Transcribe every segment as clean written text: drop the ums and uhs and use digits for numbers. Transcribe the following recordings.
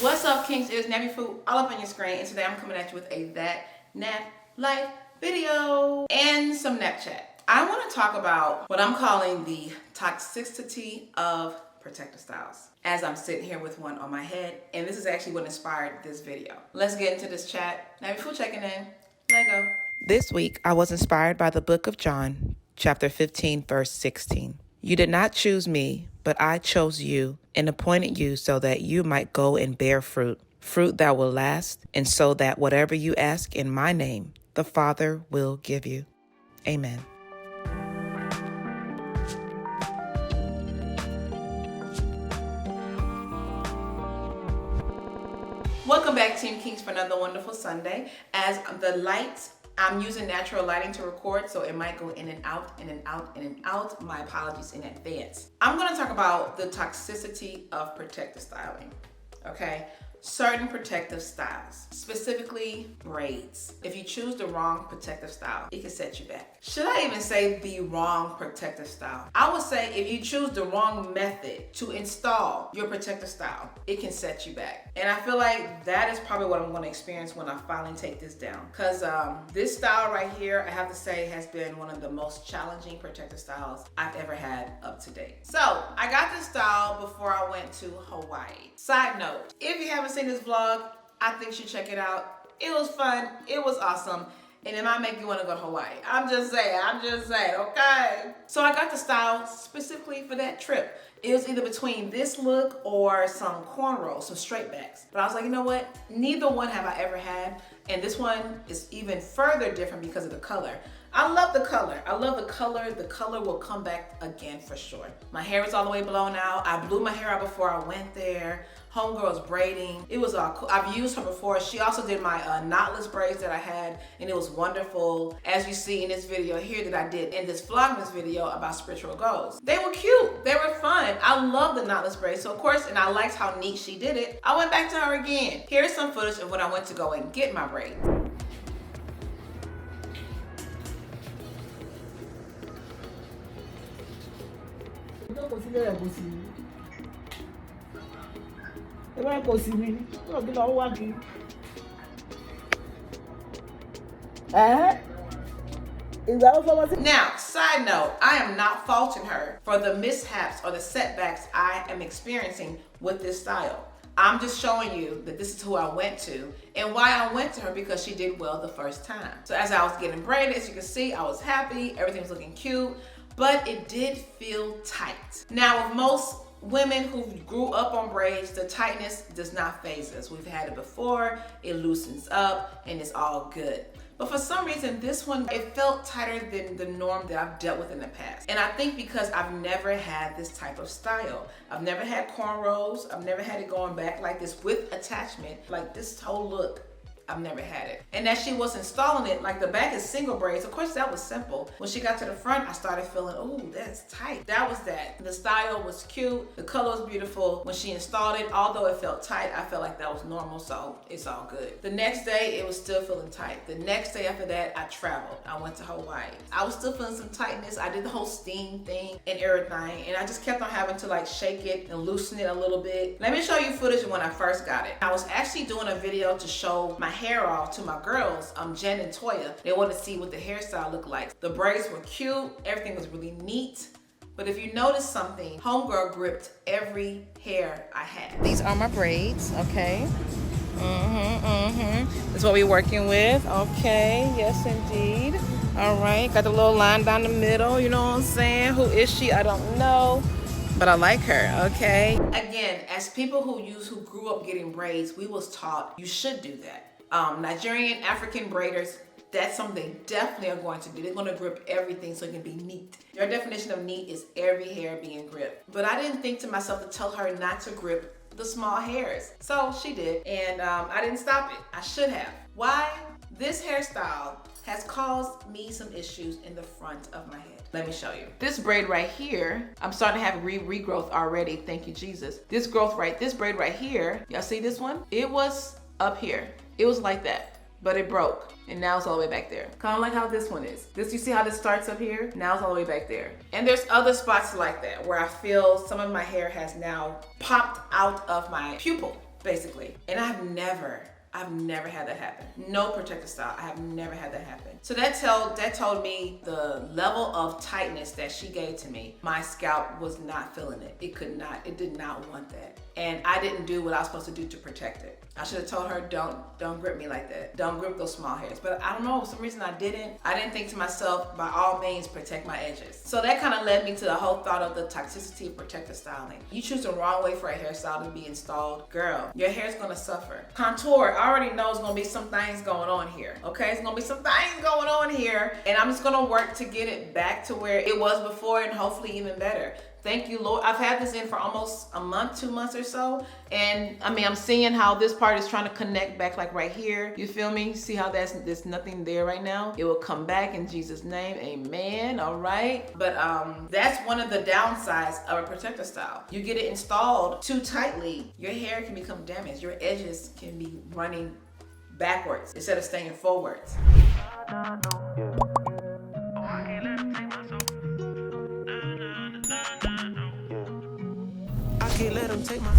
What's up, Kings? It's NappyFu all up on your screen, and today I'm coming at you with a That Nap Life video and some nap chat. I want to talk about what I'm calling the toxicity of protective styles, as I'm sitting here with one on my head, and this is actually what inspired this video. Let's get into this chat. NappyFu checking in. Let go. This week, I was inspired by the book of John, chapter 15, verse 16. You did not choose me, but I chose you and appointed you so that you might go and bear fruit, fruit that will last, and so that whatever you ask in my name, the Father will give you. Amen. Welcome back, Team Kings, for another wonderful Sunday. As the lights, I'm using natural lighting to record, so it might go in and out, in and out, in and out. My apologies in advance. I'm going to talk about the toxicity of protective styling, okay? Certain protective styles, specifically braids. If you choose the wrong protective style, it can set you back. Should I even say the wrong protective style? I would say if you choose the wrong method to install your protective style, it can set you back. And I feel like that is probably what I'm going to experience when I finally take this down. Because this style right here, I have to say, has been one of the most challenging protective styles I've ever had up to date. So I got this style before I went to Hawaii. Side note, if you haven't seen this vlog, I think you should check it out. It was fun, it was awesome, and it might make you want to go to Hawaii. I'm just saying, okay? So I got the style specifically for that trip. It was either between this look or some cornrows, some straight backs. But I was like, you know what? Neither one have I ever had, and this one is even further different because of the color. I love the color. I love the color. The color will come back again for sure. My hair is all the way blown out. I blew my hair out before I went there. Homegirl was braiding. It was all cool. I've used her before. She also did my knotless braids that I had, and it was wonderful. As you see in this video here that I did in this Vlogmas video about spiritual goals. They were cute. They were fun. I love the knotless braids. So of course, and I liked how neat she did it, I went back to her again. Here's some footage of when I went to go and get my braids. Now, side note, I am not faulting her for the mishaps or the setbacks I am experiencing with this style. I'm just showing you that this is who I went to and why I went to her, because she did well the first time. So as I was getting braided, as you can see, I was happy, everything was looking cute, but it did feel tight. Now, with most women who grew up on braids, the tightness does not faze us. We've had it before, it loosens up, and it's all good. But for some reason, this one, it felt tighter than the norm that I've dealt with in the past. And I think because I've never had this type of style. I've never had cornrows. I've never had it going back like this with attachment. Like this whole look, I've never had it. And as she was installing it, like the back is single braids. Of course, that was simple. When she got to the front, I started feeling, oh, that's tight. That was that. The style was cute. The color was beautiful. When she installed it, although it felt tight, I felt like that was normal, so it's all good. The next day, it was still feeling tight. The next day after that, I traveled. I went to Hawaii. I was still feeling some tightness. I did the whole steam thing and everything, and I just kept on having to like shake it and loosen it a little bit. Let me show you footage of when I first got it. I was actually doing a video to show my hair off to my girls, Jen and Toya. They wanted to see what the hairstyle looked like. The braids were cute, everything was really neat. But if you notice something, homegirl gripped every hair I had. These are my braids, okay? This is what we're working with, okay? Yes, indeed. All right, got the little line down the middle, you know what I'm saying? Who is she? I don't know. But I like her, okay? Again, as people who grew up getting braids, we was taught you should do that. Nigerian, African braiders, that's something they definitely are going to do. They're going to grip everything so it can be neat. Your definition of neat is every hair being gripped. But I didn't think to myself to tell her not to grip the small hairs. So she did, and I didn't stop it. I should have. Why? This hairstyle has caused me some issues in the front of my head. Let me show you. This braid right here, I'm starting to have regrowth already. Thank you, Jesus. This braid right here, y'all see this one? It was up here. It was like that, but it broke, and now it's all the way back there. Kind of like how this one is. You see how this starts up here? Now it's all the way back there. And there's other spots like that where I feel some of my hair has now popped out of my pupil. basically. And I've never had that happen. No protective style, I have never had that happen. So that told me the level of tightness that she gave to me, my scalp was not feeling it. It did not want that. And I didn't do what I was supposed to do to protect it. I should have told her, don't grip me like that. Don't grip those small hairs. But I don't know, for some reason I didn't think to myself, by all means, protect my edges. So that kind of led me to the whole thought of the toxicity of protective styling. You choose the wrong way for a hairstyle to be installed, girl, your hair's gonna suffer. Contour, I already know it's gonna be some things going on here, okay? It's gonna be some things going on here, and I'm just gonna work to get it back to where it was before and hopefully even better. Thank you, Lord. I've had this in for almost a month, 2 months or so. And I mean, I'm seeing how this part is trying to connect back like right here. You feel me? See how there's nothing there right now? It will come back in Jesus' name. Amen. All right. But that's one of the downsides of a protector style. You get it installed too tightly, your hair can become damaged. Your edges can be running backwards instead of staying forwards.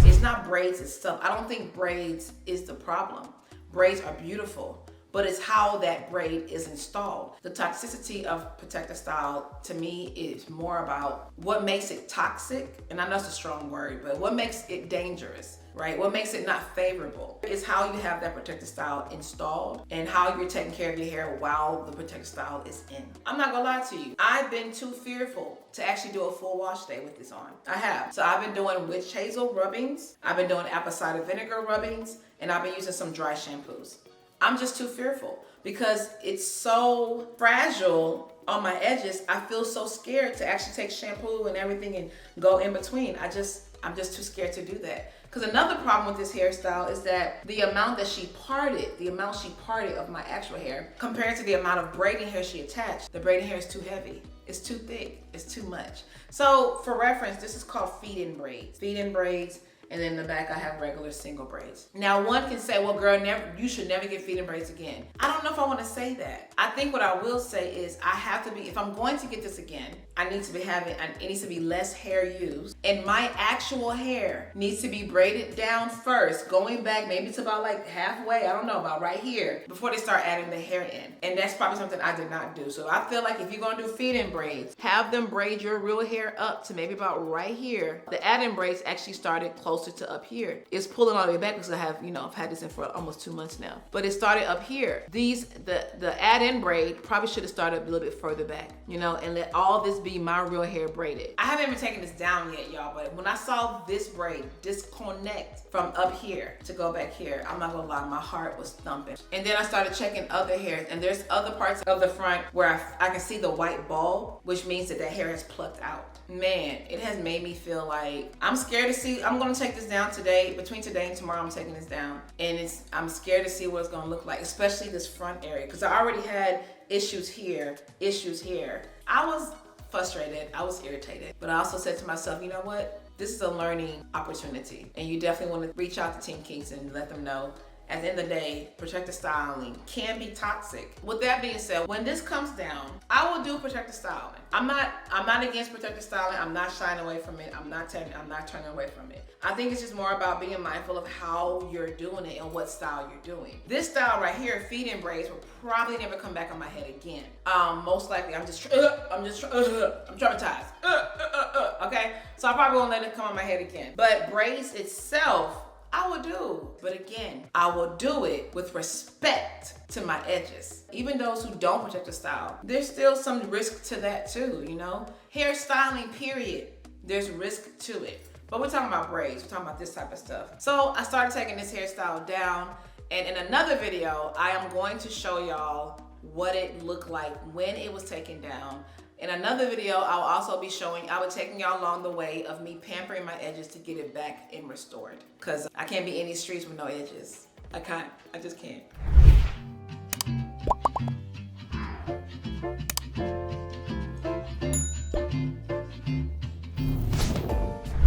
It's not braids itself. I don't think braids is the problem. Braids are beautiful, but it's how that braid is installed. The toxicity of protective style to me is more about what makes it toxic, and I know it's a strong word, but what makes it dangerous, right? What makes it not favorable is how you have that protective style installed and how you're taking care of your hair while the protective style is in. I'm not gonna lie to you. I've been too fearful to actually do a full wash day with this on. I have. So I've been doing witch hazel rubbings, I've been doing apple cider vinegar rubbings, and I've been using some dry shampoos. I'm just too fearful because it's so fragile on my edges. I feel so scared to actually take shampoo and everything and go in between. I'm just too scared to do that. Because another problem with this hairstyle is that the amount that she parted, of my actual hair compared to the amount of braiding hair she attached, the braiding hair is too heavy. It's too thick, it's too much. So for reference, this is called feed-in braids. Feed-in braids. And then in the back, I have regular single braids. Now, one can say, well, girl, you should never get feed-in braids again. I don't know if I want to say that. I think what I will say is I have to be, if I'm going to get this again, it needs to be less hair used. And my actual hair needs to be braided down first, going back maybe to about like halfway, I don't know, about right here, before they start adding the hair in. And that's probably something I did not do. So I feel like if you're going to do feed-in braids, have them braid your real hair up to maybe about right here. The add-in braids actually started closer to up here. It's pulling all the way back because I've had this in for almost 2 months now. But it started up here. The add-in braid probably should have started a little bit further back, and let all this be my real hair braided. I haven't even taken this down yet, y'all, but when I saw this braid disconnect from up here to go back here, I'm not gonna lie, my heart was thumping. And then I started checking other hairs, and there's other parts of the front where I can see the white bulb, which means that hair is plucked out. Man, it has made me feel like I'm scared to see. I'm gonna take this down today. Between today and tomorrow, I'm taking this down, and I'm scared to see what it's gonna look like, especially this front area, because I already had issues here. I was frustrated, I was irritated, but I also said to myself, you know what? This is a learning opportunity, and you definitely want to reach out to Team Kinks and let them know. At the end of the day, protective styling can be toxic. With that being said, when this comes down, I will do protective styling. I'm not against protective styling. I'm not shying away from it. I'm not turning away from it. I think it's just more about being mindful of how you're doing it and what style you're doing. This style right here, feed-in braids, will probably never come back on my head again. Most likely, I'm traumatized. Okay, so I probably won't let it come on my head again. But braids itself, I will do, but again, I will do it with respect to my edges. Even those who don't protect the style, there's still some risk to that too, Hair styling, period. There's risk to it. But we're talking about braids, we're talking about this type of stuff. So I started taking this hairstyle down, and in another video, I am going to show y'all what it looked like when it was taken down. In another video, I'll also be taking y'all along the way of me pampering my edges to get it back and restored. Cause I can't be in these streets with no edges. I just can't.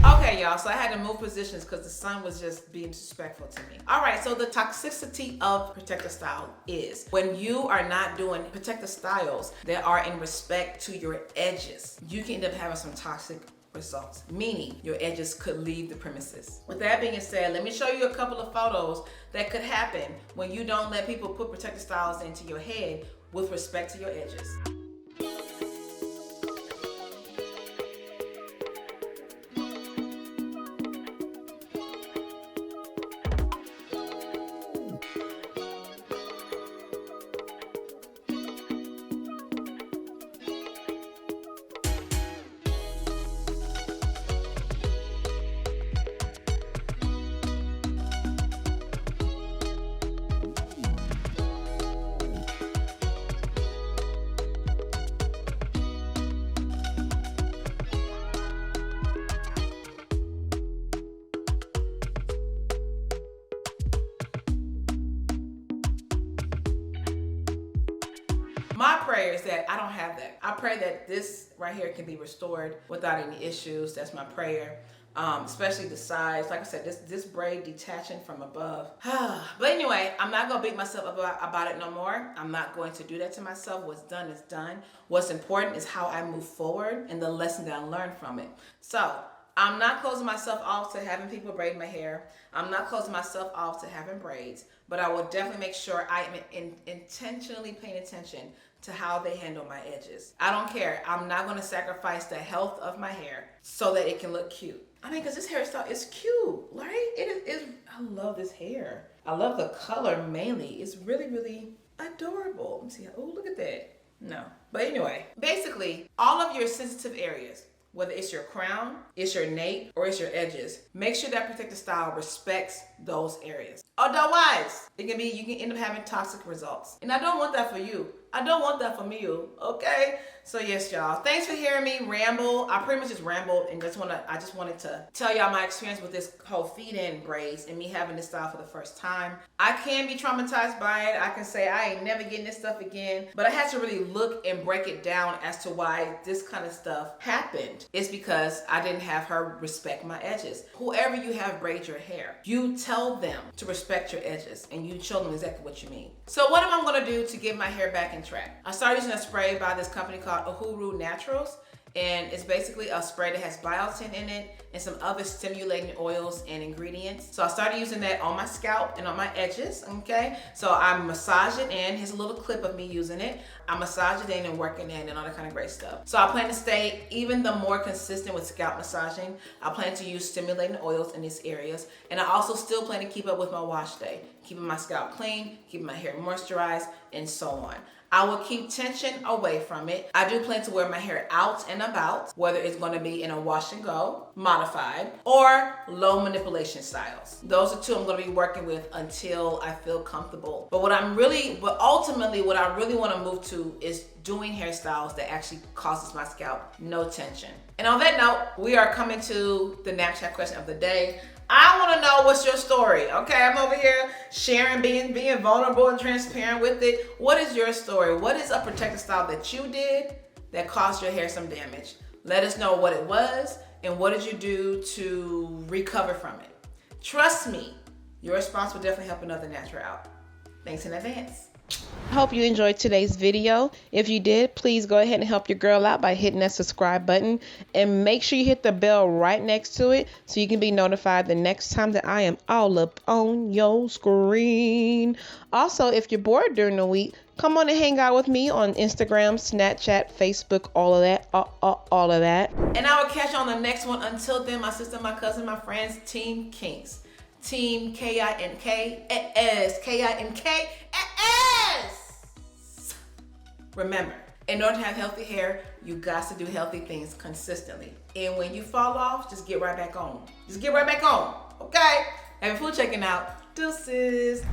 Okay, y'all, so I had to move positions because the sun was just being disrespectful to me. All right, so the toxicity of protective style is when you are not doing protective styles that are in respect to your edges, you can end up having some toxic results, meaning your edges could leave the premises. With that being said, let me show you a couple of photos that could happen when you don't let people put protective styles into your head with respect to your edges. My prayer is that I don't have that. I pray that this right here can be restored without any issues. That's my prayer. Especially the sides. Like I said, this braid detaching from above. But anyway, I'm not gonna beat myself about it no more. I'm not going to do that to myself. What's done is done. What's important is how I move forward and the lesson that I learned from it. So I'm not closing myself off to having people braid my hair. I'm not closing myself off to having braids, but I will definitely make sure I am intentionally paying attention to how they handle my edges. I don't care. I'm not gonna sacrifice the health of my hair so that it can look cute. I mean, because this hairstyle is cute, right? It is, I love this hair. I love the color mainly. It's really, really adorable. Let me see. Oh, look at that. No. But anyway, basically, all of your sensitive areas, whether it's your crown, it's your nape, or it's your edges, make sure that protective style respects those areas. Otherwise, you can end up having toxic results. And I don't want that for you. I don't want that from you, okay? So yes, y'all. Thanks for hearing me ramble. I pretty much just rambled and I just wanted to tell y'all my experience with this whole feed-in braids and me having this style for the first time. I can be traumatized by it. I can say I ain't never getting this stuff again, but I had to really look and break it down as to why this kind of stuff happened. It's because I didn't have her respect my edges. Whoever you have braid your hair, you tell them to respect your edges and you show them exactly what you mean. So what am I gonna do to get my hair back in track? I started using a spray by this company called Uhuru Naturals, and it's basically a spray that has biotin in it and some other stimulating oils and ingredients. So I started using that on my scalp and on my edges, okay? So I massage it in. Here's a little clip of me using it. I massage it in and working in and all that kind of great stuff. So I plan to stay even the more consistent with scalp massaging. I plan to use stimulating oils in these areas. And I also still plan to keep up with my wash day, keeping my scalp clean, keeping my hair moisturized, and so on. I will keep tension away from it. I do plan to wear my hair out and about, whether it's going to be in a wash and go, modified, or low manipulation styles. Those are two I'm going to be working with until I feel comfortable. But ultimately what I really want to move to is doing hairstyles that actually causes my scalp no tension. And on that note, we are coming to the Nap Chat question of the day. I want to know what's your story, okay? I'm over here sharing, being vulnerable and transparent with it. What is your story? What is a protective style that you did that caused your hair some damage? Let us know what it was and what did you do to recover from it. Trust me, your response will definitely help another natural out. Thanks in advance. I hope you enjoyed today's video. If you did, please go ahead and help your girl out by hitting that subscribe button and make sure you hit the bell right next to it so you can be notified the next time that I am all up on your screen. Also, if you're bored during the week, come on and hang out with me on Instagram, Snapchat, Facebook, all of that, all of that. And I will catch you on the next one. Until then, my sister, my cousin, my friends, Team Kinks. Team K-I-N-K-S. K-I-N-K-S. Remember, in order to have healthy hair, you got to do healthy things consistently. And when you fall off, just get right back on. Just get right back on, okay? NappyFu checking out. Deuces.